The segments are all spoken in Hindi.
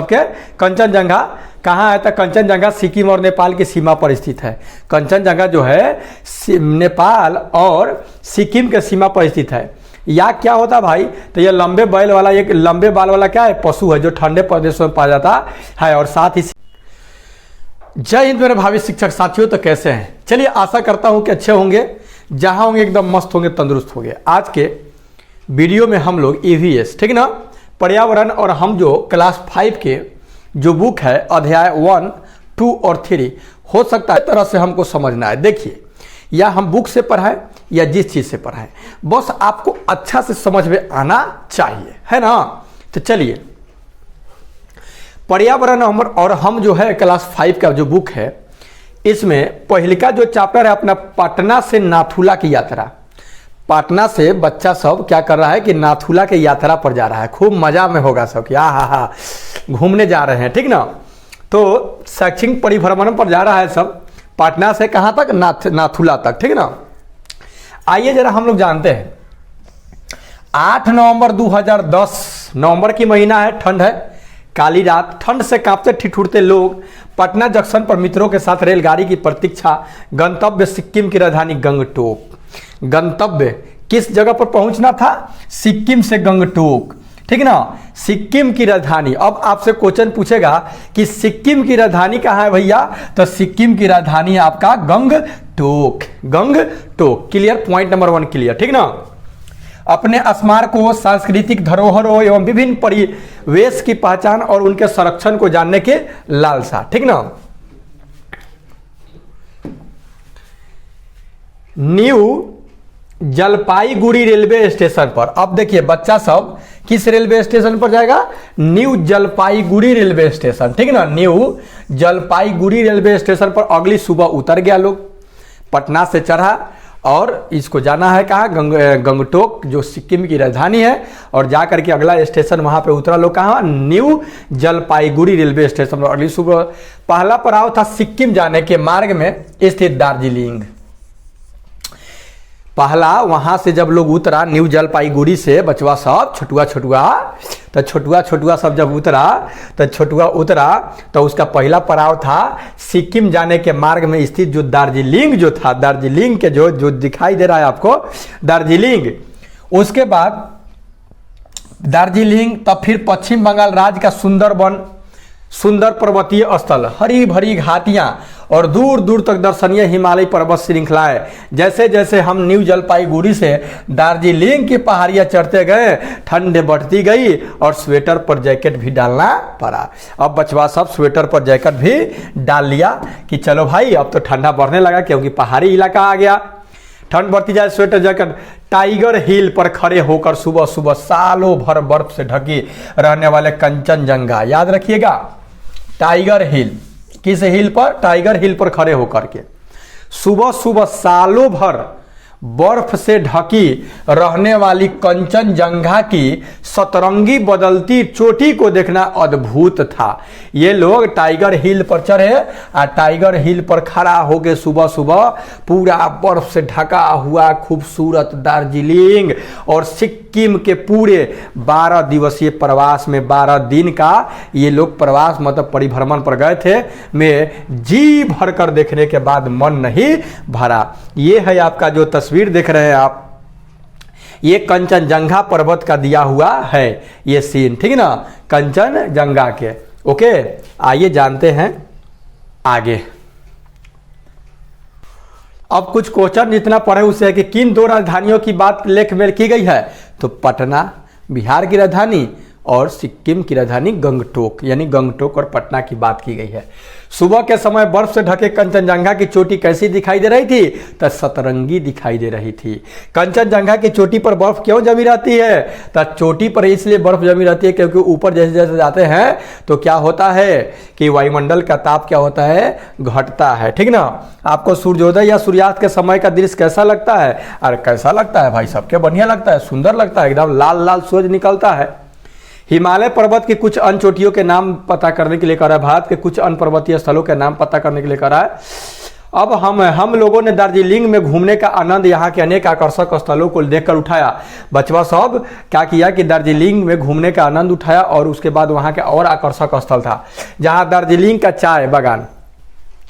ओके। कंचनजंगा कहाँ है? तो कंचनजंगा सिक्किम और नेपाल की सीमा पर स्थित है। कंचनजंगा जो है नेपाल और सिक्किम के सीमा पर स्थित है। या क्या होता है भाई? तो ये लंबे बैल वाला, एक लंबे बाल वाला क्या है? पशु है जो ठंडे प्रदेशों में पाया जाता है। और साथ ही जय हिंद मेरे भावी शिक्षक साथियों, तो कैसे हैं? चलिए आशा करता हूं कि अच्छे होंगे, जहां होंगे एकदम मस्त होंगे, तंदुरुस्त होंगे। आज के वीडियो में हम लोग ईवीएस, ठीक ना, पर्यावरण, और हम जो क्लास 5 के जो बुक है अध्याय 1, 2 और 3 हो सकता है तरह से हमको समझना है। देखिए, या हम बुक से पढ़ाएं या जिस चीज से पढ़ाएं, बस आपको अच्छा से समझ में आना चाहिए, है ना। तो चलिए, पर्यावरण और हम जो है क्लास 5 का जो बुक है, इसमें पहले का जो चैप्टर है अपना पटना से नाथुला की यात्रा। पटना से बच्चा सब क्या कर रहा है कि नाथुला की यात्रा पर जा रहा है। खूब मजा में होगा सब, क्या हा घूमने जा रहे हैं, ठीक ना। तो शैक्षणिक परिभ्रमण पर जा रहा है सब, पटना से कहाँ तक? नाथुला तक, ठीक ना। आइए जरा हम लोग जानते हैं, 8 नवंबर 2010, नवंबर की महीना है, ठंड है, काली रात, ठंड से कांपते ठिठुरते लोग पटना जंक्शन पर मित्रों के साथ रेलगाड़ी की प्रतीक्षा, गंतव्य सिक्किम की राजधानी गंगटोक। गंतव्य किस जगह पर पहुंचना था? सिक्किम से गंगटोक, ठीक ना, सिक्किम की राजधानी। अब आपसे क्वेश्चन पूछेगा कि सिक्किम की राजधानी कहाँ है भैया? तो सिक्किम की राजधानी है आपका Gangtok. Gangtok, clear, point number 1 clear, ठीक ना। अपने स्मारकों, सांस्कृतिक धरोहरों एवं विभिन्न परिवेश की पहचान और उनके संरक्षण को जानने के लालसा, ठीक ना। न्यू जलपाईगुड़ी रेलवे स्टेशन पर, अब देखिए बच्चा सब किस रेलवे स्टेशन पर जाएगा? न्यू जलपाईगुड़ी रेलवे स्टेशन, ठीक ना। न्यू जलपाईगुड़ी रेलवे स्टेशन पर अगली सुबह उतर गया लोग, पटना से चढ़ा और इसको जाना है कहाँ? गंगटोक, जो सिक्किम की राजधानी है। और जाकर के अगला स्टेशन वहां पे उतरा लोग, कहाँ? न्यू जलपाईगुड़ी रेलवे स्टेशन पर अगली सुबह। पहला पड़ाव था सिक्किम जाने के मार्ग में स्थित दार्जिलिंग। पहला वहां से जब लोग उतरा न्यू जलपाईगुड़ी से, बचवा सब छोटुआ छोटुआ सब जब उतरा तो उसका पहला पड़ाव था सिक्किम जाने के मार्ग में स्थित जो दार्जिलिंग जो था, दार्जिलिंग के जो दिखाई दे रहा है आपको, दार्जिलिंग। उसके बाद दार्जिलिंग, तब फिर पश्चिम बंगाल राज्य का सुंदरबन, सुंदर पर्वतीय स्थल, हरी भरी घाटियां और दूर दूर तक दर्शनीय हिमालय पर्वत श्रृंखलाएं। जैसे जैसे हम न्यू जलपाईगुड़ी से दार्जिलिंग की पहाड़ियां चढ़ते गए, ठंड बढ़ती गई और स्वेटर पर जैकेट भी डालना पड़ा। अब बचवा सब स्वेटर पर जैकेट भी डाल लिया कि चलो भाई अब तो ठंडा बढ़ने लगा, क्योंकि पहाड़ी इलाका आ गया, ठंड बढ़ती जाए, स्वेटर जैकेट। टाइगर हिल पर खड़े होकर सुबह सुबह सालों भर बर्फ से ढकी रहने वाले कंचनजंगा, याद रखिएगा, टाइगर हिल, किस हिल पर? टाइगर हिल पर खड़े होकर के सुबह सुबह सालों भर बर्फ से ढकी रहने वाली कंचनजंगा की सतरंगी बदलती चोटी को देखना अद्भुत था। ये लोग टाइगर हिल पर चढ़े और टाइगर हिल पर खड़ा होकर सुबह सुबह पूरा बर्फ से ढका हुआ खूबसूरत दार्जिलिंग और सिक्किम के पूरे 12 दिवसीय प्रवास में 12 दिन का ये लोग प्रवास मतलब परिभ्रमण पर गए थे, में जी भर कर देखने के बाद मन नहीं भरा। ये है आपका जो तस्वीर देख रहे हैं आप, ये कंचनजंगा पर्वत का दिया हुआ है ये सीन, ठीक ना, कंचनजंगा के। ओके, आइए जानते हैं आगे। अब कुछ क्वेश्चन जितना पढ़े उसे है कि किन 2 राजधानियों की बात लेख में की गई है? तो पटना बिहार की राजधानी और सिक्किम की राजधानी गंगटोक, यानी गंगटोक और पटना की बात की गई है। सुबह के समय बर्फ से ढके कंचनजंगा की चोटी कैसी दिखाई दे रही थी? तो सतरंगी दिखाई दे रही थी। कंचनजंगा की चोटी पर बर्फ क्यों जमी रहती है? तो चोटी पर इसलिए बर्फ जमी रहती है क्योंकि ऊपर जैसे जैसे जाते हैं तो क्या होता है कि वायुमंडल का ताप क्या होता है? घटता है, ठीक ना। आपको सूर्योदय या सूर्यास्त के समय का दृश्य कैसा लगता है? अरे कैसा लगता है भाई? सबके बढ़िया लगता है, सुंदर लगता है, एकदम लाल लाल सूरज निकलता है। हिमालय पर्वत के कुछ अन्य चोटियों के नाम पता करने के लिए कह रहा है, भारत के कुछ अन्य पर्वतीय स्थलों के नाम पता करने के लिए कह रहा है। अब हम लोगों ने दार्जिलिंग में घूमने का आनंद यहाँ के अनेक आकर्षक स्थलों को देखकर उठाया। बचवा सब क्या किया कि दार्जिलिंग में घूमने का आनंद उठाया और उसके बाद वहाँ के और आकर्षक स्थल था जहाँ दार्जिलिंग का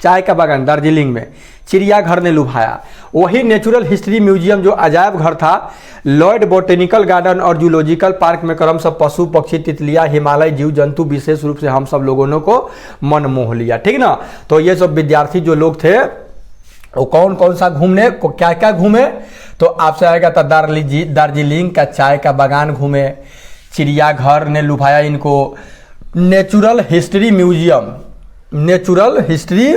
चाय का बागान दार्जिलिंग में, चिड़ियाघर ने लुभाया, वही नेचुरल हिस्ट्री म्यूजियम जो अजायब घर था, लॉयड बोटेनिकल गार्डन और जूलॉजिकल पार्क में क्रमशः पशु पक्षी तितलियां हिमालय जीव जंतु विशेष रूप से हम सब लोगों को मन मोह लिया। ठीक ना। तो ये सब विद्यार्थी जो लोग थे वो कौन कौन सा घूमने को क्या क्या घूमे, तो आपसे आएगा था दार्जिलिंग का चाय का बागान घूमे, चिड़ियाघर ने लुभाया इनको, natural history museum, natural history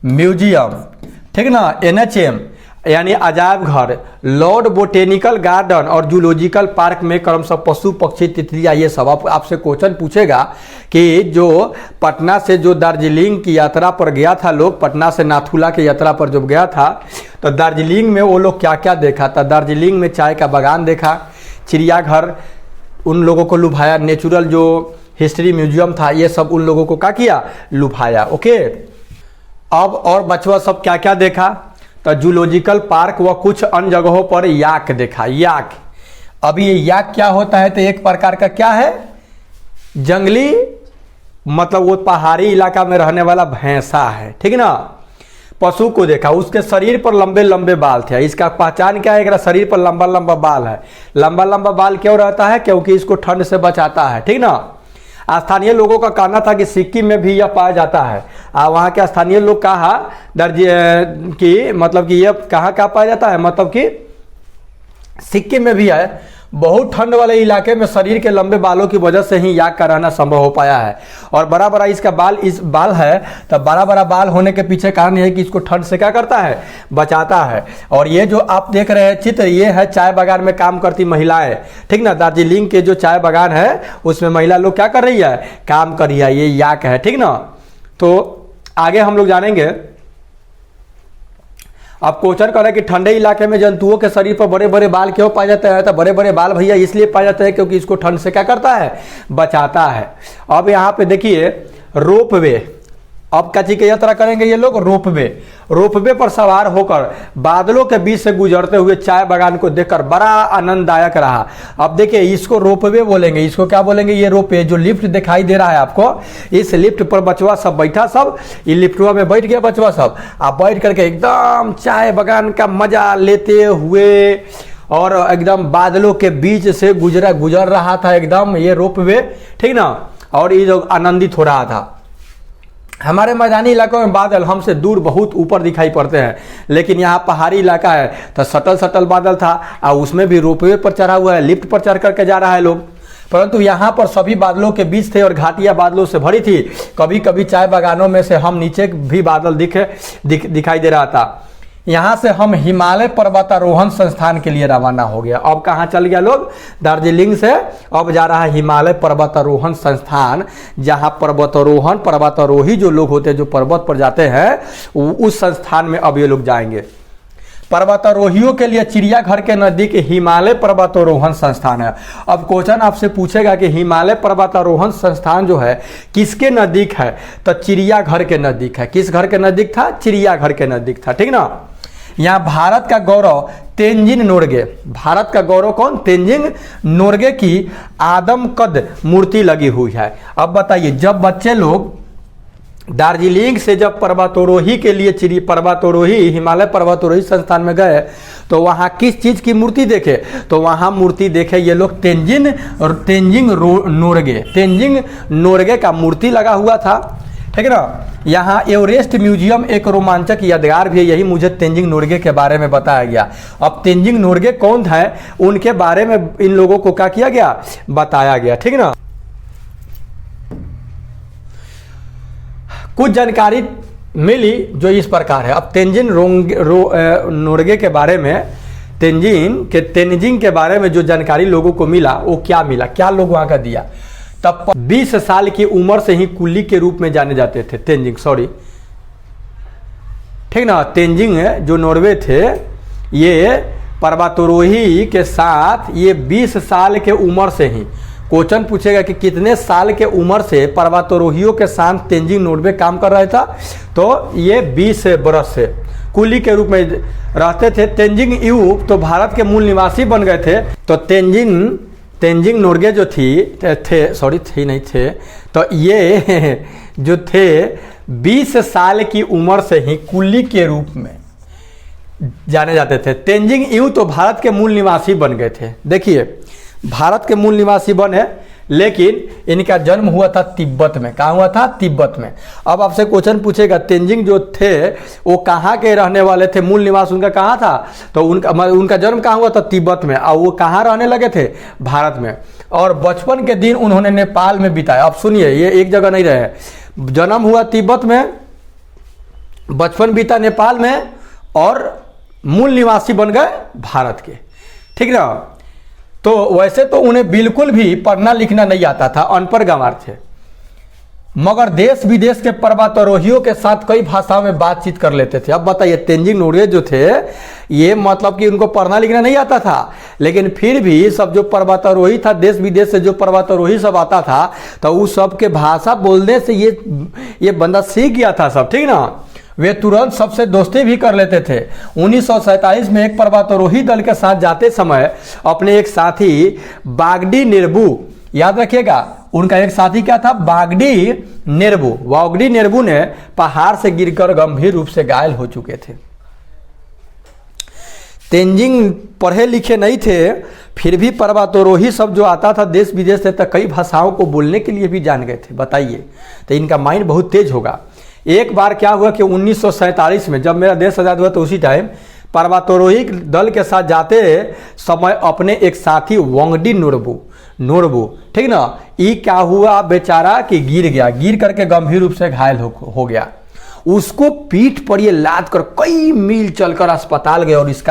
museum, ठीक ना, NHM यानी अजायब घर, लॉर्ड बोटेनिकल गार्डन और जूलॉजिकल पार्क में क्रमशः पशु पक्षी तितलियां, ये सब आपसे क्वेश्चन पूछेगा कि जो पटना से जो दार्जिलिंग की यात्रा पर गया था लोग, पटना से नाथुला की यात्रा पर जब गया था तो दार्जिलिंग में वो लोग क्या क्या देखा था। दार्जिलिंग में चाय का बागान देखा, चिड़ियाघर उन लोगों को लुभाया, नेचुरल जो हिस्ट्री म्यूजियम था ये सब उन लोगों को क्या किया, लुभाया। ओके, अब और बचवा सब क्या क्या देखा, तो जूलॉजिकल पार्क व कुछ अन्य जगहों पर याक देखा। याक, अभी ये याक क्या होता है, तो एक प्रकार का क्या है, जंगली, मतलब वो पहाड़ी इलाका में रहने वाला भैंसा है। ठीक ना। पशु को देखा, उसके शरीर पर लंबे लंबे बाल थे। इसका पहचान क्या है, शरीर पर लंबा लंबा बाल है। लंबा लंबा बाल क्यों रहता है, क्योंकि इसको ठंड से बचाता है। ठीक ना। स्थानीय लोगों का कहना था कि सिक्किम में भी यह पाया जाता है। वहाँ के स्थानीय लोग कहा कि मतलब कि यह कहाँ पाया जाता है, मतलब कि सिक्किम में भी है। बहुत ठंड वाले इलाके में शरीर के लंबे बालों की वजह से ही याक का रहना संभव हो पाया है। और बड़ा बड़ा इसका बाल है, तो बड़ा बड़ा बाल होने के पीछे कारण यह है कि इसको ठंड से क्या करता है, बचाता है। और ये जो आप देख रहे हैं चित्र, ये है चाय बागान में काम करती महिलाएं। ठीक ना। दार्जिलिंग के जो चाय बागान है उसमें महिला लोग क्या कर रही है, काम कर रही है, ये याक है। ठीक ना। तो आगे हम लोग जानेंगे। अब क्वेश्चन कर रहे हैं कि ठंडे इलाके में जंतुओं के शरीर पर बड़े बड़े बाल क्यों पाए जाते हैं, तो बड़े बड़े बाल भैया इसलिए पाए जाते हैं क्योंकि इसको ठंड से क्या करता है, बचाता है। अब यहाँ पे देखिए रोपवे, अब क्या चीज की यात्रा करेंगे ये लोग, रोपवे पर सवार होकर बादलों के बीच से गुजरते हुए चाय बागान को देखकर बड़ा आनंददायक रहा। अब देखिए इसको रोपवे बोलेंगे, इसको क्या बोलेंगे, ये रोपवे जो लिफ्ट दिखाई दे रहा है आपको, इस लिफ्ट पर बचवा सब बैठा, सब ये लिफ्टवा में बैठ गया बचवा सब, आप बैठ करके एकदम चाय बागान का मजा लेते हुए और एकदम बादलों के बीच से गुजर रहा था एकदम ये रोपवे। ठीक ना। और ये जो आनंदित हो रहा था। हमारे मैदानी इलाकों में बादल हमसे दूर बहुत ऊपर दिखाई पड़ते हैं, लेकिन यहाँ पहाड़ी इलाका है तो सटल बादल था और उसमें भी रोपवे पर चढ़ा हुआ है, लिफ्ट पर चढ़ करके जा रहा है लोग। परंतु यहाँ पर सभी बादलों के बीच थे और घाटियाँ बादलों से भरी थी। कभी कभी चाय बागानों में से हम नीचे भी बादल दिखाई दे रहा था। यहाँ से हम हिमालय पर्वतारोहण संस्थान के लिए रवाना हो गया। अब कहाँ चल गया लोग, दार्जिलिंग से अब जा रहा है हिमालय पर्वतारोहण संस्थान, जहाँ पर्वतारोही जो लोग होते हैं जो पर्वत पर जाते हैं उस संस्थान में अब ये लोग जाएंगे। पर्वतारोहियों के लिए चिड़ियाघर के नजदीक हिमालय पर्वतारोहण संस्थान है। अब क्वेश्चन आपसे पूछेगा कि हिमालय पर्वतारोहण संस्थान जो है किसके नजदीक है, तो चिड़ियाघर के नजदीक है। किस घर के नजदीक था, चिड़ियाघर के नजदीक था। ठीक ना। यहाँ भारत का गौरव तेंजिंग नोरगे, भारत का गौरव कौन, तेंजिंग नोरगे की आदमकद मूर्ति लगी हुई है। अब बताइए जब बच्चे लोग दार्जिलिंग से जब पर्वतारोही के लिए हिमालय पर्वतारोही संस्थान में गए तो वहाँ किस चीज की मूर्ति देखे, तो वहाँ मूर्ति देखे ये लोग तेंजिंग नोरगे का मूर्ति लगा हुआ था। ठीक है ना। यहाँ एवरेस्ट म्यूजियम एक रोमांचक यादगार भी है, यही मुझे तेंजिंग नोरगे के बारे में बताया गया। अब तेंजिंग नोरगे कौन है, उनके बारे में इन लोगों को क्या किया गया, बताया गया। ठीक है ना। कुछ जानकारी मिली जो इस प्रकार है। अब तेंजिंग नोरगे के बारे में, तेंजिंग के बारे में जो जानकारी लोगों को मिला वो क्या मिला, क्या लोग वहाँ का दिया। तब 20 साल की उम्र से ही कुली के रूप में जाने जाते थे तेंजिंग, ठीक ना। तेंजिंग जो नॉर्वे थे ये पर्वतारोही के साथ ये 20 साल के उम्र से ही क्वेश्चन पूछेगा कि कितने साल के उम्र से पर्वतारोहियों के साथ तेंजिंग नोरगे काम कर रहा था, तो ये 20 बरस से कुली के रूप में रहते थे। तेंजिंग यू तो भारत के मूल निवासी बन गए थे। तो तेंजिंग नोरगे जो थे तो ये जो थे 20 साल की उम्र से ही कुली के रूप में जाने जाते थे। तेंजिंग यू तो भारत के मूल निवासी बन गए थे। देखिए भारत के मूल निवासी बने, लेकिन इनका जन्म हुआ था तिब्बत में। कहाँ हुआ था? तिब्बत में। अब आपसे क्वेश्चन पूछेगा तेंजिंग जो थे वो कहाँ के रहने वाले थे, मूल निवास उनका कहाँ था? तो उनका जन्म कहाँ हुआ था? तिब्बत में। और वो कहाँ रहने लगे थे? भारत में। और बचपन के दिन उन्होंने नेपाल में बिताया। अब सुनिए, ये एक जगह नहीं रहे, जन्म हुआ तिब्बत में, बचपन बीता नेपाल में, और मूल निवासी बन गए भारत के। ठीक ना? तो वैसे तो उन्हें बिल्कुल भी पढ़ना लिखना नहीं आता था, अनपढ़ गंवार थे, मगर देश विदेश के पर्वतारोहियों के साथ कई भाषाओं में बातचीत कर लेते थे। अब बताइए तेंजिंग नोरगे जो थे ये मतलब कि उनको पढ़ना लिखना नहीं आता था, लेकिन फिर भी सब जो पर्वतारोही था, देश विदेश से जो पर्वतारोही सब आता था, तो उस सब के भाषा बोलने से ये बंदा सीख गया था सब। ठीक ना? वे तुरंत सबसे दोस्ती भी कर लेते थे। 1947 में एक पर्वतारोही दल के साथ जाते समय अपने एक साथी बागडी नेरबू, याद रखिएगा उनका एक साथी क्या था? बागडी नेरबू ने पहाड़ से गिरकर गंभीर रूप से घायल हो चुके थे। तेंजिंग पढ़े लिखे नहीं थे, फिर भी पर्वतारोही सब जो आता था देश विदेश से, तो कई भाषाओं को बोलने के लिए भी जान गए थे। बताइए, तो इनका माइंड बहुत तेज होगा। एक बार क्या हुआ कि 1947 में जब मेरा देश आजाद हुआ, तो उसी टाइम पर्वतारोही दल के साथ जाते समय अपने एक साथी वांगडी नोरबू, ठीक ना, ये क्या हुआ बेचारा कि गिर करके गंभीर रूप से घायल हो गया। उसको पीठ पर ये लाद कर कई मील चलकर अस्पताल गए और इस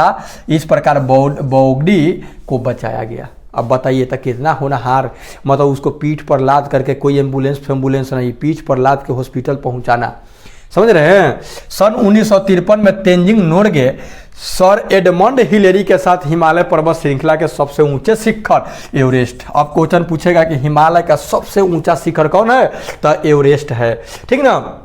प्रकार वांगडी को बचाया गया। अब बताइए तो कितना होनहार, मतलब उसको पीठ पर लाद करके, कोई एम्बुलेंस नहीं, पीठ पर लाद के हॉस्पिटल पहुंचाना, समझ रहे हैं। सन 1953 में Tenzing Norgay sir Edmund Hillary के साथ हिमालय पर्वत श्रृंखला के सबसे ऊंचे शिखर एवरेस्ट। अब क्वेश्चन पूछेगा कि हिमालय का सबसे ऊंचा शिखर कौन है? तो एवरेस्ट है। ठीक ना?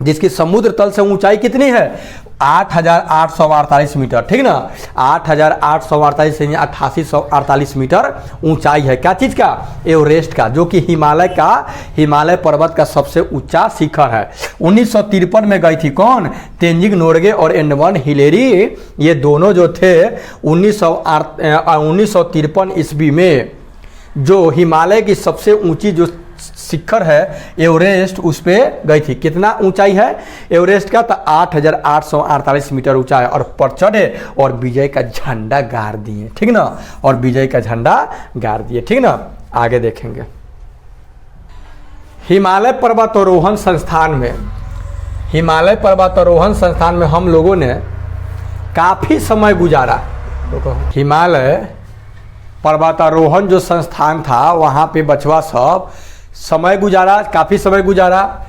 जिसकी समुद्र तल से ऊंचाई कितनी है? 8,848 मीटर। ठीक ना? 8,848 से 8,848 मीटर ऊंचाई है। क्या चीज का? एवरेस्ट का, जो कि हिमालय पर्वत का सबसे ऊंचा शिखर है। 1953 में गई थी कौन? तेंजिंग नोरगे और एडमंड हिलेरी। ये दोनों जो थे 1953 ईस्वी में जो हिमालय की सबसे ऊंची जो शिखर है एवरेस्ट, उस पे गई थी। कितना ऊंचाई है एवरेस्ट का? तो 8,848 मीटर ऊंचा है। और पर चढ़े और विजय का झंडा गाड़ दिए। ठीक ना? और विजय का झंडा गाड़ दिए। ठीक ना? आगे देखेंगे। हिमालय पर्वतारोहण संस्थान में हम लोगों ने काफी समय गुजारा। हिमालय पर्वतारोहण जो संस्थान था वहां पे बचवा सब काफी समय गुजारा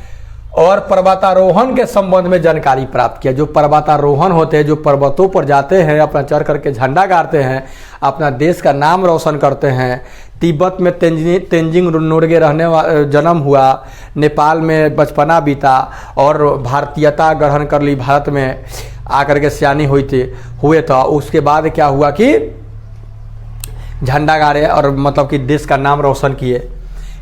और पर्वतारोहण के संबंध में जानकारी प्राप्त किया। जो पर्वतारोहण होते हैं, जो पर्वतों पर जाते हैं, अपना चढ़ करके झंडा गाड़ते हैं, अपना देश का नाम रोशन करते हैं। तिब्बत में तेंजिंग नोरगे जन्म हुआ, नेपाल में बचपना बीता और भारतीयता ग्रहण कर ली, भारत में आकर के सियानी हुए था। उसके बाद क्या हुआ कि झंडा गाड़े और मतलब कि देश का नाम रोशन किए।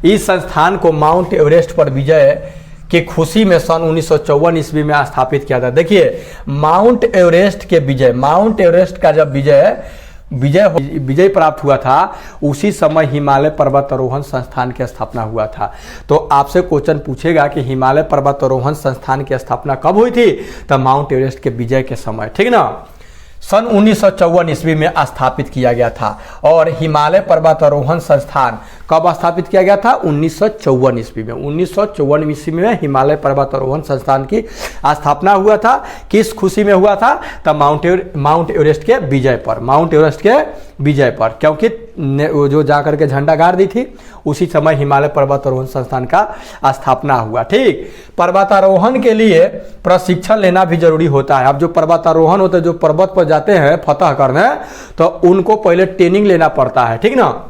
इस संस्थान को माउंट एवरेस्ट पर विजय की खुशी में सन 1954 ईस्वी में स्थापित किया था। देखिए माउंट एवरेस्ट का जब विजय प्राप्त हुआ था, उसी समय हिमालय पर्वतारोहण संस्थान की स्थापना हुआ था। तो आपसे क्वेश्चन पूछेगा कि हिमालय पर्वतारोहण संस्थान की स्थापना कब हुई थी? तो माउंट एवरेस्ट के विजय के समय। ठीक ना? सन 1954 ईस्वी में स्थापित किया गया था। और हिमालय पर्वतारोहण संस्थान कब स्थापित किया गया था? 1954 ईस्वी में। 1954 ईस्वी में हिमालय पर्वतारोहण संस्थान की स्थापना हुआ था। किस खुशी में हुआ था? तब माउंट एवरेस्ट के विजय पर, क्योंकि जो जाकर के झंडा गाड़ दी थी, उसी समय हिमालय पर्वतारोहण संस्थान का स्थापना हुआ। ठीक, पर्वतारोहण के लिए प्रशिक्षण लेना भी जरूरी होता है। अब जो पर्वतारोहण होते हैं, जो पर्वत पर जाते हैं फतह करने, तो उनको पहले ट्रेनिंग लेना पड़ता है। ठीक ना?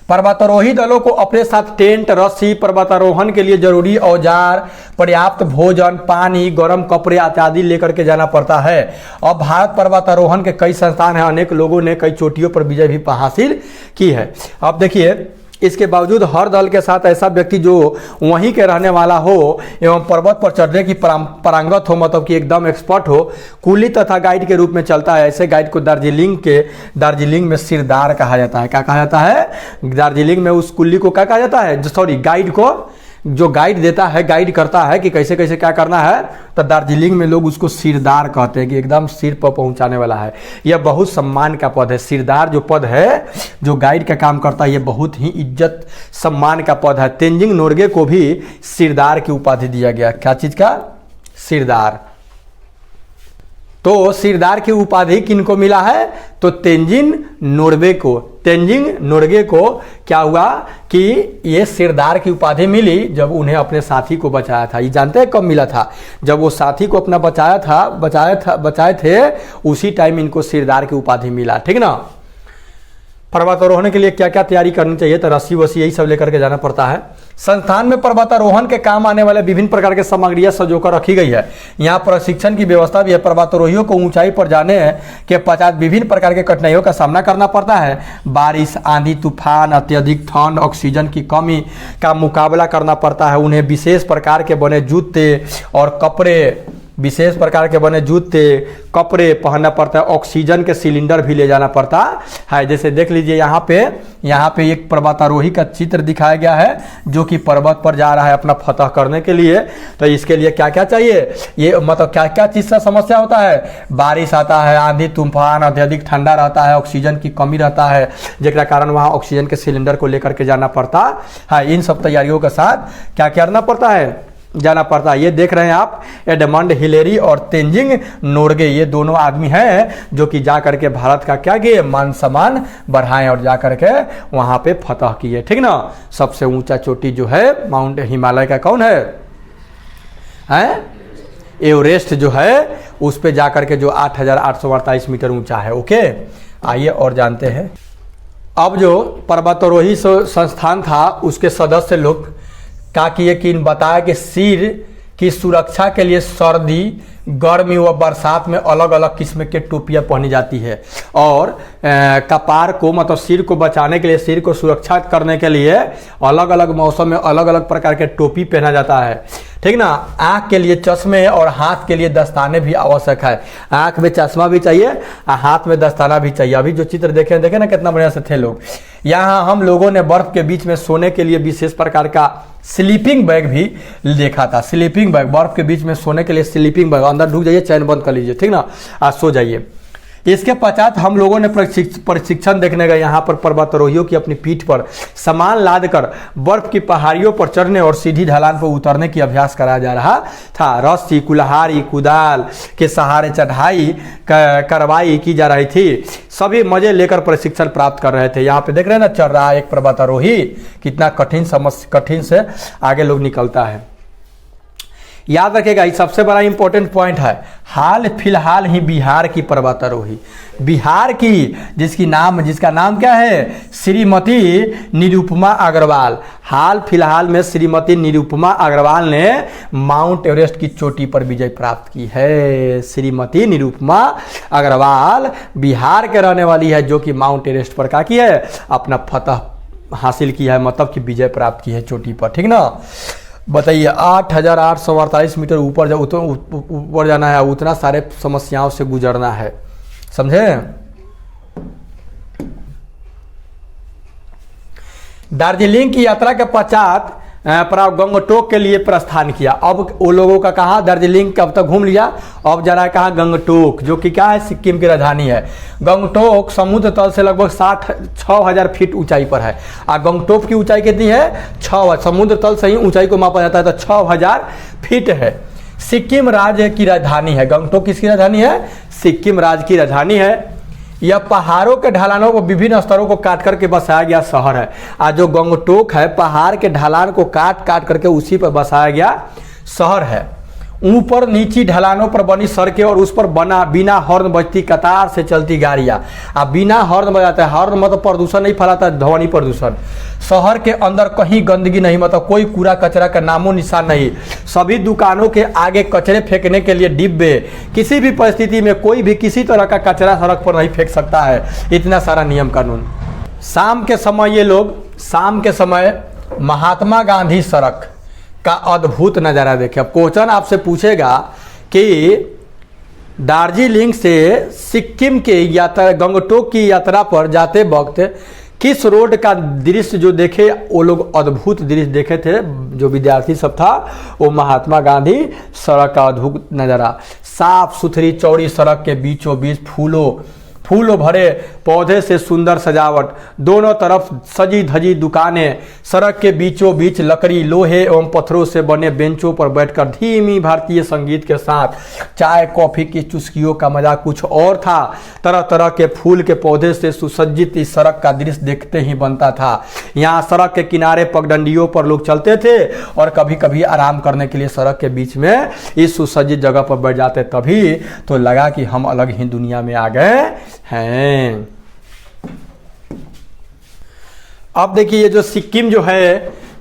पर्वतारोही दलों को अपने साथ टेंट, रस्सी, पर्वतारोहण के लिए जरूरी औजार, पर्याप्त भोजन, पानी, गर्म कपड़े इत्यादि लेकर के जाना पड़ता है। अब भारत पर्वतारोहण के कई संस्थान हैं, अनेक लोगों ने कई चोटियों पर विजय भी हासिल की है। अब देखिए, इसके बावजूद हर दल के साथ ऐसा व्यक्ति जो वहीं के रहने वाला हो एवं पर्वत पर चढ़ने की पारंगत हो, मतलब कि एकदम एक्सपर्ट हो, कुली तथा गाइड के रूप में चलता है। ऐसे गाइड को दार्जिलिंग में सिरदार कहा जाता है। क्या कहा जाता है? दार्जिलिंग में उस कुली को क्या कहा जाता है? सॉरी, गाइड को, जो गाइड देता है, गाइड करता है कि कैसे कैसे क्या करना है, तो दार्जिलिंग में लोग उसको सिरदार कहते हैं कि एकदम सिर पर पहुंचाने वाला है। यह बहुत सम्मान का पद है। सिरदार जो पद है, जो गाइड का काम करता है, यह बहुत ही इज्जत सम्मान का पद है। तेंजिंग नोर्गे को भी सिरदार की उपाधि दिया गया। क्या चीज का? सिरदार। तो सिरदार की उपाधि किनको मिला है? तो तेंजिंग नोर्गे को। तेंजिंग नोर्गे को क्या हुआ कि ये सिरदार की उपाधि मिली जब उन्हें अपने साथी को बचाया था। ये जानते हैं कब मिला था? जब वो साथी को अपना बचाए थे, उसी टाइम इनको सिरदार की उपाधि मिला। ठीक ना? पर्वतारोहण के लिए क्या क्या तैयारी करनी चाहिए? तो रस्सी वस्सी यही सब लेकर के जाना पड़ता है। संस्थान में पर्वतारोहण के काम आने वाले विभिन्न प्रकार के सामग्रियां सजोकर रखी गई है। यहाँ प्रशिक्षण की व्यवस्था भी है। पर्वतारोहियों को ऊंचाई पर जाने के पश्चात विभिन्न प्रकार के कठिनाइयों का सामना करना पड़ता है। बारिश, आंधी, तूफान, अत्यधिक ठंड, ऑक्सीजन की कमी का मुकाबला करना पड़ता है। उन्हें विशेष प्रकार के बने जूते, कपड़े पहनना पड़ता है। ऑक्सीजन के सिलेंडर भी ले जाना पड़ता है। जैसे देख लीजिए, यहाँ पे एक पर्वतारोही का चित्र दिखाया गया है जो कि पर्वत पर जा रहा है अपना फतह करने के लिए। तो इसके लिए क्या क्या चाहिए? ये मतलब क्या क्या चीज से समस्या होता है? बारिश आता है, आंधी तूफान, अत्यधिक ठंडा रहता है, ऑक्सीजन की कमी रहता है, जिसके कारण वहाँ ऑक्सीजन के सिलेंडर को लेकर के जाना पड़ता है। इन सब तैयारियों के साथ क्या करना पड़ता है? जाना पड़ता है। ये देख रहे हैं आप, एडमंड हिलेरी और तेंजिंग नोर्गे, ये दोनों आदमी हैं जो कि जा करके भारत का क्या किए? मान सम्मान बढ़ाएं और जा करके वहां पे फतह किए। ठीक ना? सबसे ऊंचा चोटी जो है माउंट हिमालय का कौन है? एवरेस्ट जो है, उस पे जा करके जो 8,848 मीटर ऊंचा है। ओके, आइए और जानते हैं। अब जो पर्वतारोही संस्थान था, उसके सदस्य लोग क्या किए कि बताया कि सिर की सुरक्षा के लिए सर्दी, गर्मी व बरसात में अलग अलग किस्म के टोपियाँ पहनी जाती है। और कपार को, मतलब सिर को बचाने के लिए, सिर को सुरक्षा करने के लिए अलग अलग मौसम में अलग अलग प्रकार के टोपी पहना जाता है। ठीक ना? आँख के लिए चश्मे और हाथ के लिए दस्ताने भी आवश्यक है। आँख में चश्मा भी चाहिए और हाथ में दस्ताना भी चाहिए। अभी जो चित्र देखे ना, कितना बढ़िया से थे लोग। यहाँ हम लोगों ने बर्फ के बीच में सोने के लिए विशेष प्रकार का स्लीपिंग बैग भी देखा था। स्लीपिंग बैग, बर्फ के बीच में सोने के लिए स्लीपिंग बैग, अंदर ढुक जाइए, चैन बंद कर लीजिए। ठीक ना? आज सो जाइए। इसके पश्चात हम लोगों ने प्रशिक्षण देखने गए। यहाँ पर पर्वतारोहियों की अपनी पीठ पर सामान लाद कर बर्फ की पहाड़ियों पर चढ़ने और सीधी ढलान पर उतरने की अभ्यास कराया जा रहा था। रस्सी, कुल्हाड़ी, कुदाल के सहारे चढ़ाई करवाई की जा रही थी। सभी मजे लेकर प्रशिक्षण प्राप्त कर रहे थे। यहाँ पे देख रहे हैं ना, चढ़ रहा है एक पर्वतारोही, कितना कठिन से आगे लोग निकलता है। याद रखिएगा, ये सबसे बड़ा इंपॉर्टेंट पॉइंट है। हाल फिलहाल ही बिहार की पर्वतारोही, बिहार की जिसका नाम क्या है? श्रीमती निरुपमा अग्रवाल। हाल फिलहाल में श्रीमती निरुपमा अग्रवाल ने माउंट एवरेस्ट की चोटी पर विजय प्राप्त की है। श्रीमती निरुपमा अग्रवाल बिहार के रहने वाली है, जो कि माउंट एवरेस्ट पर क्या की है? अपना फतह हासिल किया है, मतलब कि विजय प्राप्त की है चोटी पर। ठीक ना? बताइए, 8,848 मीटर ऊपर जब ऊपर जाना है, उतना सारे समस्याओं से गुजरना है। समझे? दार्जिलिंग की यात्रा के पश्चात गंगटोक के लिए प्रस्थान किया। अब वो लोगों का कहा, दार्जिलिंग कब तक घूम लिया, अब जा रहा है कहाँ? गंगटोक, जो कि क्या है? सिक्किम की राजधानी है। गंगटोक समुद्र तल से लगभग 6,000 फीट ऊंचाई पर है। और गंगटोक की ऊंचाई कितनी है? 6,000। समुद्र तल से ही ऊंचाई को मापा जाता है, तो 6,000 फीट है। सिक्किम राज्य की राजधानी है। गंगटोक किसकी राजधानी है? सिक्किम राज्य की राजधानी है। यह पहाड़ों के ढलानों को विभिन्न स्तरों को काट करके बसाया गया शहर है। आज जो गंगटोक है, पहाड़ के ढलान को काट करके उसी पर बसाया गया शहर है। ऊपर नीची ढलानों पर बनी सड़कें और उस पर बना बिना हॉर्न बजती कतार से चलती गाड़ियां। अब बिना हॉर्न बजाता है, हॉर्न मतलब प्रदूषण नहीं फैलाता, ध्वनि प्रदूषण। शहर के अंदर कहीं गंदगी नहीं, मतलब कोई कूड़ा कचरा का नामो निशान नहीं। सभी दुकानों के आगे कचरे फेंकने के लिए डिब्बे, किसी भी परिस्थिति में कोई भी किसी तरह का कचरा सड़क पर नहीं फेंक सकता है। इतना सारा नियम कानून। शाम के समय ये लोग, शाम के समय महात्मा गांधी सड़क का अद्भुत नज़ारा देखे। अब क्वेश्चन आपसे पूछेगा कि दार्जिलिंग से सिक्किम के यात्रा, गंगटोक की यात्रा पर जाते वक्त किस रोड का दृश्य जो देखे, वो लोग अद्भुत दृश्य देखे थे। जो विद्यार्थी सब था वो महात्मा गांधी सड़क का अद्भुत नज़ारा। साफ सुथरी चौड़ी सड़क के बीचों बीच फूलों भरे पौधे से सुंदर सजावट, दोनों तरफ सजी धजी दुकानें, सड़क के बीचों बीच लकड़ी, लोहे एवं पत्थरों से बने बेंचों पर बैठकर धीमी भारतीय संगीत के साथ चाय कॉफी की चुस्कियों का मजा कुछ और था। तरह तरह के फूल के पौधे से सुसज्जित इस सड़क का दृश्य देखते ही बनता था। यहाँ सड़क के किनारे पगडंडियों पर लोग चलते थे और कभी कभी आराम करने के लिए सड़क के बीच में इस सुसज्जित जगह पर बैठ जाते। तभी तो लगा कि हम अलग ही दुनिया में आ गए हैं। अब देखिए, ये जो सिक्किम जो है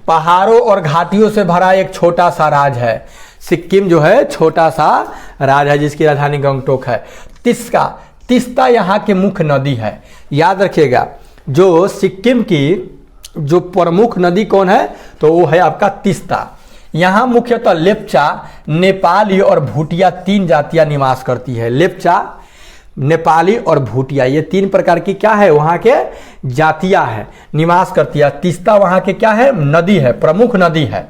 पहाड़ों और घाटियों से भरा एक छोटा सा राज्य है। सिक्किम जो है छोटा सा राज्य है जिसकी राजधानी गंगटोक है। तिस्ता यहाँ की मुख्य नदी है। याद रखिएगा, जो सिक्किम की जो प्रमुख नदी कौन है, तो वो है आपका तिस्ता। यहाँ मुख्यतः लेप्चा, नेपाली और भूटिया तीन जातियां निवास करती है। लेप्चा, नेपाली और भूटिया, ये तीन प्रकार की क्या है, वहाँ के जातियां है, निवास करती है। तिस्ता वहाँ के क्या है, नदी है, प्रमुख नदी है,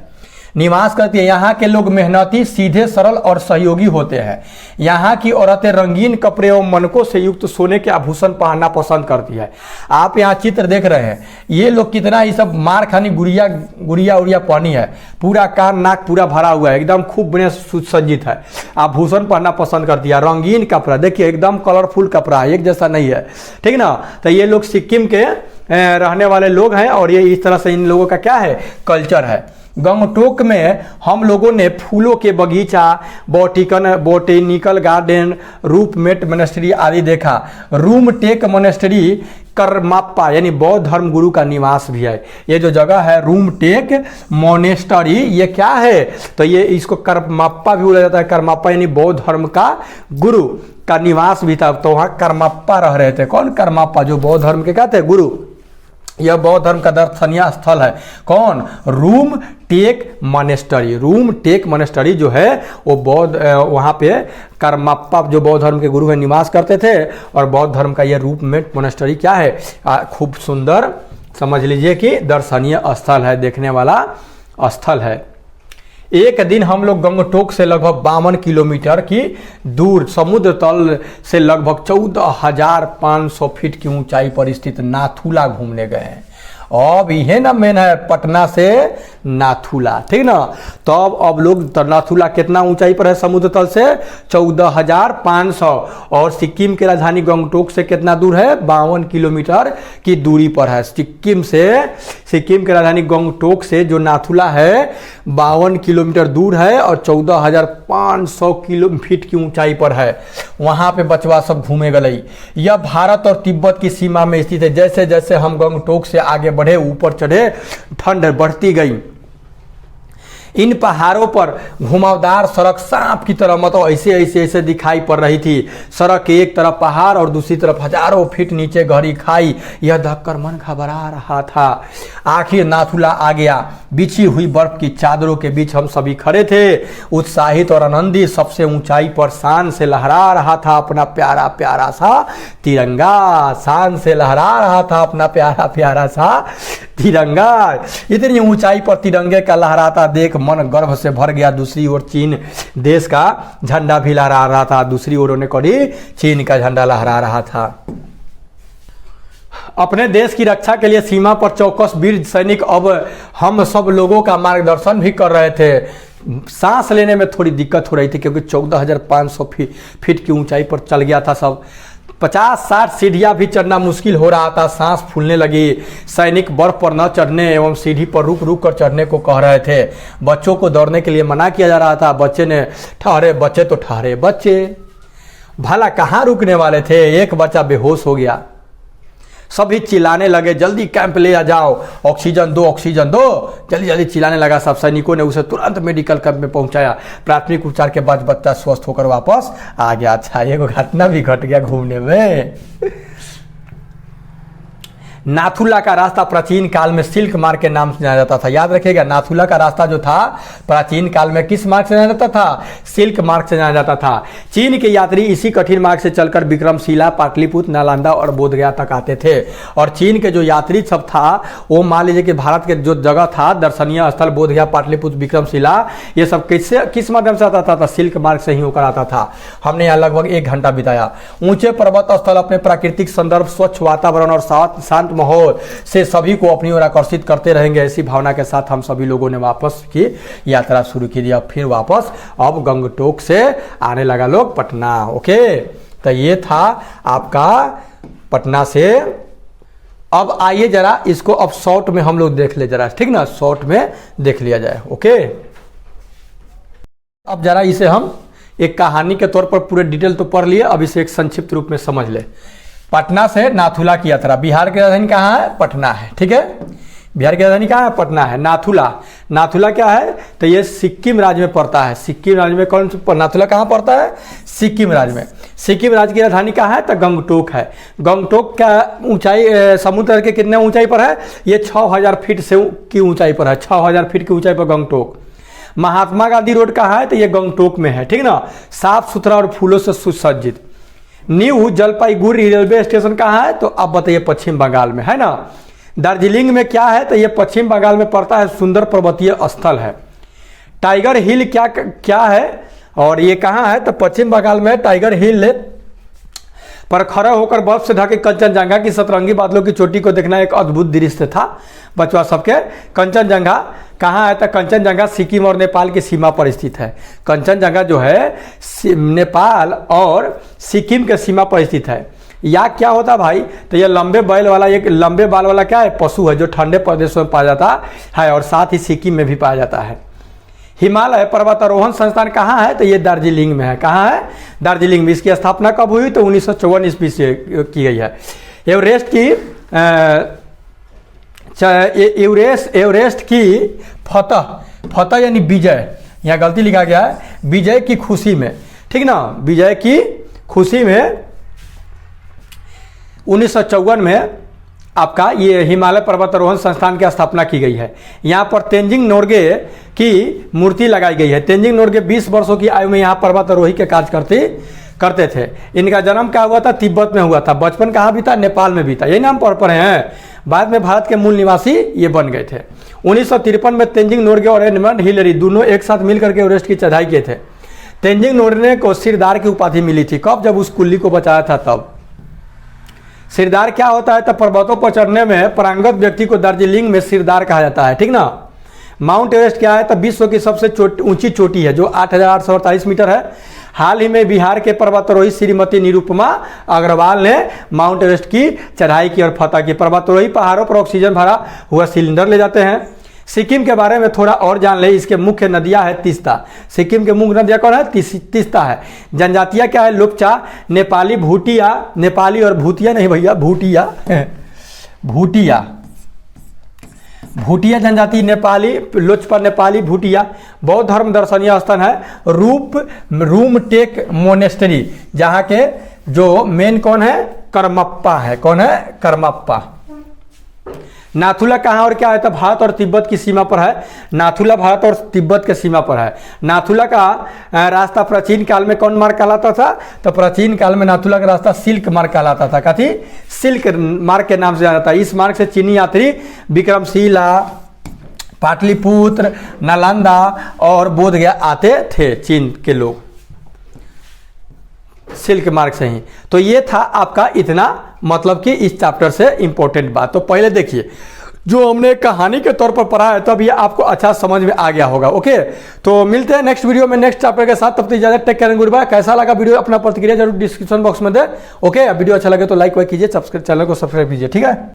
निवास करती है। यहाँ के लोग मेहनती, सीधे, सरल और सहयोगी होते हैं। यहाँ की औरतें रंगीन कपड़े और मनकों से युक्त सोने के आभूषण पहनना पसंद करती है। आप यहाँ चित्र देख रहे हैं, ये लोग कितना ये सब मार खानी गुड़िया उड़िया पहनी है, पूरा कान नाक पूरा भरा हुआ है, एकदम खूब बढ़िया सुसज्जित है, आभूषण पहनना पसंद करती है। रंगीन कपड़ा देखिए, एकदम कलरफुल कपड़ा है, एक जैसा नहीं है, ठीक ना। तो ये लोग सिक्किम के रहने वाले लोग हैं और ये इस तरह से इन लोगों का क्या है, कल्चर है। गंगटोक में हम लोगों ने फूलों के बगीचा, बोटेनिकल गार्डन, रूपमेट मोनेस्ट्री आदि देखा। रूमटेक मोनेस्ट्री करमाप्पा यानी बौद्ध धर्म गुरु का निवास भी है। ये जो जगह है रूमटेक मोनेस्ट्री, ये क्या है, तो ये इसको करमाप्पा भी बोला जाता है। करमाप्पा यानी बौद्ध धर्म का गुरु का निवास भी था। तो वहाँ करमाप्पा रह रहे थे। कौन करमाप्पा, जो बौद्ध धर्म के क्या थे, गुरु। यह बौद्ध धर्म का दर्शनीय स्थल है। कौन, Rumtek monastery. Rumtek monastery जो है वो बौद्ध, वहाँ पे करमाप्पा जो बौद्ध धर्म के गुरु है निवास करते थे। और बौद्ध धर्म का यह रूपमेट मोनेस्ट्री क्या है, खूब सुंदर, समझ लीजिए कि दर्शनीय स्थल है, देखने वाला स्थल है। एक दिन हम लोग गंगटोक से लगभग 52 किलोमीटर की दूर समुद्र तल से लगभग 14,500 फीट की ऊंचाई पर स्थित नाथुला घूमने गए हैं। अब यह ना मेन है, पटना से नाथुला, ठीक ना। तो अब लोग नाथुला कितना ऊंचाई पर है समुद्र तल से, 14,500, और सिक्किम की राजधानी गंगटोक से कितना दूर है, 52 किलोमीटर की दूरी पर है। सिक्किम की राजधानी गंगटोक से जो नाथुला है 52 किलोमीटर दूर है और 14,500 फीट की ऊंचाई पर है। वहां पे बचवा सब घूमे गई। यह भारत और तिब्बत की सीमा में स्थित है। जैसे जैसे हम गंगटोक से आगे बढ़े, ऊपर चढ़े, ठंड बढ़ती गई। इन पहाड़ों पर घुमावदार सड़क सांप की तरह, मतलब ऐसे दिखाई पड़ रही थी। सड़क के एक तरफ पहाड़ और दूसरी तरफ हजारों फीट नीचे गहरी खाई। यह देखकर मन घबरा रहा था। आखिर नाथुला आ गया। बिछी हुई बर्फ की चादरों के बीच हम सभी खड़े थे, उत्साहित और आनंदित। सबसे ऊंचाई पर शान से लहरा रहा था अपना प्यारा प्यारा सा तिरंगा। शान से लहरा रहा था अपना प्यारा प्यारा सा तिरंगा। इतनी ऊंचाई पर तिरंगे का लहराता देख मन गर्व से भर गया। दूसरी ओर चीन देश का झंडा भी लहरा रहा था। दूसरी ओर उन्हें कड़ी चीन का झंडा लहरा रहा था। अपने देश की रक्षा के लिए सीमा पर चौकस वीर सैनिक अब हम सब लोगों का मार्गदर्शन भी कर रहे थे। सांस लेने में थोड़ी दिक्कत हो रही थी क्योंकि 14,500 फीट की ऊंचाई पर चल गया था सब। 50-60 सीढ़ियां भी चढ़ना मुश्किल हो रहा था, सांस फूलने लगी। सैनिक बर्फ पर न चढ़ने एवं सीढ़ी पर रुक रुक कर चढ़ने को कह रहे थे। बच्चों को दौड़ने के लिए मना किया जा रहा था। बच्चे तो ठहरे बच्चे, भला कहाँ रुकने वाले थे। एक बच्चा बेहोश हो गया। सभी चिल्लाने लगे, जल्दी कैंप ले आ जाओ, ऑक्सीजन दो, ऑक्सीजन दो। जल्दी जल्दी चिल्लाने लगा। सब सैनिकों ने उसे तुरंत मेडिकल कैंप में पहुंचाया। प्राथमिक उपचार के बाद बच्चा स्वस्थ होकर वापस आ गया। अच्छा, ये घटना भी घट गया घूमने में। नाथुला का रास्ता प्राचीन काल में सिल्क मार्ग के नाम से जाना जाता था। याद रखिएगा, नाथुला का रास्ता जो था प्राचीन काल में किस मार्ग से जाना जाता था? सिल्क मार्ग से जाना जाता था। चीन के यात्री इसी कठिन मार्ग से चलकर विक्रमशिला, पाटलिपुत्र, नालंदा और बोधगया तक आते थे। और चीन के जो यात्री सब था वो मान लीजिए कि भारत के जो जगह था दर्शनीय स्थल बोधगया, पाटलिपुत्र, विक्रमशिला, ये सब किस माध्यम से आता था? सिल्क मार्ग से ही होकर आता था। हमने यहाँ लगभग 1 घंटा बिताया। ऊंचे पर्वत स्थल अपने प्राकृतिक संदर्भ, स्वच्छ वातावरण और शांत माहौल से सभी को अपनी ओर आकर्षित करते रहेंगे। ऐसी भावना के साथ हम सभी लोगों ने वापस की यात्रा शुरू की। फिर वापस अब गंगटोक से आने लगा लोग पटना। ओके, तो ये था आपका पटना से। अब आइए जरा इसको अब शॉर्ट में हम लोग देख ले जरा, ठीक ना, शॉर्ट में देख लिया जाए। ओके, अब जरा इसे हम एक कहानी के तौर पर पूरे डिटेल तो पढ़ लिए, अब इसे एक संक्षिप्त रूप में समझ ले। पटना से नाथुला की यात्रा। बिहार की राजधानी कहाँ है? पटना है, ठीक है। बिहार की राजधानी कहाँ है? पटना है। नाथुला क्या है? तो ये सिक्किम राज्य में पड़ता है। सिक्किम राज्य में कौन? नाथुला कहाँ पड़ता है? सिक्किम राज्य में। सिक्किम राज्य की राजधानी कहाँ है? तो गंगटोक है। गंगटोक का ऊंचाई समुद्र के कितने ऊंचाई पर है? ये 6000 फीट से की ऊंचाई पर है। 6000 फीट की ऊंचाई पर गंगटोक। महात्मा गांधी रोड कहाँ है? तो ये गंगटोक में है, ठीक ना। साफ सुथरा और फूलों से सुसज्जित। न्यू जलपाईगुड़ी रेलवे स्टेशन कहाँ है? तो अब बताइए, पश्चिम बंगाल में है ना। दार्जिलिंग में क्या है? तो ये पश्चिम बंगाल में पड़ता है, सुंदर पर्वतीय स्थल है। टाइगर हिल क्या है और ये कहाँ है? तो पश्चिम बंगाल में टाइगर हिल पर खड़ा होकर बर्फ से ढके कंचनजंगा की सतरंगी बादलों की चोटी को देखना एक अद्भुत दृश्य था बचवा सबके। कंचनजंगा कहाँ है? तो कंचनजंगा सिक्किम और नेपाल की सीमा पर स्थित है। कंचनजंगा जो है नेपाल और सिक्किम के सीमा पर स्थित है। या क्या होता भाई? तो ये लंबे बाल वाला क्या है? पशु है जो ठंडे प्रदेशों में पाया जाता है और साथ ही सिक्किम में भी पाया जाता है। हिमालय पर्वतारोहण संस्थान कहाँ है? तो ये दार्जिलिंग में है। कहाँ है? दार्जिलिंग में। इसकी स्थापना कब हुई? तो 1954 ईस्वी से की गई है। एवरेस्ट की फतह यानी विजय, यहाँ गलती लिखा गया है, विजय की खुशी में, ठीक ना। विजय की खुशी में 1954 में आपका ये हिमालय पर्वतारोहण संस्थान की स्थापना की गई है। यहाँ पर तेंजिंग नोर्गे की मूर्ति लगाई गई है। तेंजिंग नोर्गे 20 वर्षों की आयु में यहाँ पर्वतारोही के कार्य करते थे। इनका जन्म क्या हुआ था? तिब्बत में हुआ था। बचपन कहाँ बीता? नेपाल में बीता। यही नाम पढ़े हैं। बाद में भारत के मूल निवासी ये बन गए थे। 1953 में तेंजिंग नोर्गे और एडमंड हिलरी दोनों एक साथ मिलकर के एवरेस्ट की चढ़ाई किए थे। तेंजिंग नोर्गे को सिरदार की उपाधि मिली थी। कब? जब उस कुल्ली को बचाया था तब। सिरदार क्या होता है? तो पर्वतों पर चढ़ने में पारंगत व्यक्ति को दार्जिलिंग में सिरदार कहा जाता है, ठीक ना। माउंट एवरेस्ट क्या है? तो विश्व की सबसे ऊंची चोटी है जो 8848 मीटर है। हाल ही में बिहार के पर्वतारोही श्रीमती निरुपमा अग्रवाल ने माउंट एवरेस्ट की चढ़ाई की और फतह की। पर्वतारोही पहाड़ों पर ऑक्सीजन भरा हुआ सिलेंडर ले जाते हैं। सिक्किम के बारे में थोड़ा और जान ले। इसके मुख्य नदियां है तीस्ता। सिक्किम के मुख्य नदियां कौन है? तीस्ता है। जनजातियां क्या है? लोकचा, नेपाली, भूटिया, नेपाली और भूतिया नहीं भैया, भूटिया जनजाति, नेपाली, लोचपा नेपाली, भूटिया। बौद्ध धर्म दर्शनीय स्थल है रूमटेक मोनेस्ट्री, जहाँ के जो मेन कौन है? करमप्पा है। कौन है? करमप्पा। नाथुला कहाँ और क्या है? तो भारत और तिब्बत की सीमा पर है। नाथुला भारत और तिब्बत के सीमा पर है। नाथुला का रास्ता प्राचीन काल में कौन मार्ग कहलाता था? तो प्राचीन काल में नाथुला का रास्ता सिल्क मार्ग कहलाता था। कथी? सिल्क मार्ग के नाम से जाना था। इस मार्ग से चीनी यात्री विक्रमशिला, पाटलिपुत्र, नालंदा और बोधगया आते थे। चीन के लोग सिल्क मार्ग से ही। तो ये था आपका इतना, मतलब कि इस चैप्टर से इंपॉर्टेंट बात। तो पहले देखिए जो हमने कहानी के तौर पर पढ़ा है, तब ये आपको अच्छा समझ में आ गया होगा। ओके, तो मिलते हैं नेक्स्ट वीडियो में नेक्स्ट चैप्टर के साथ। तब तक इजाजत, take care and good bye. कैसा लगा वीडियो अपना प्रतिक्रिया जरूर डिस्क्रिप्शन बॉक्स में दे। ओके, वीडियो अच्छा लगे तो लाइक वाइक कीजिए, सब्सक्राइब चैनल को सब्सक्राइब कीजिए। ठीक है।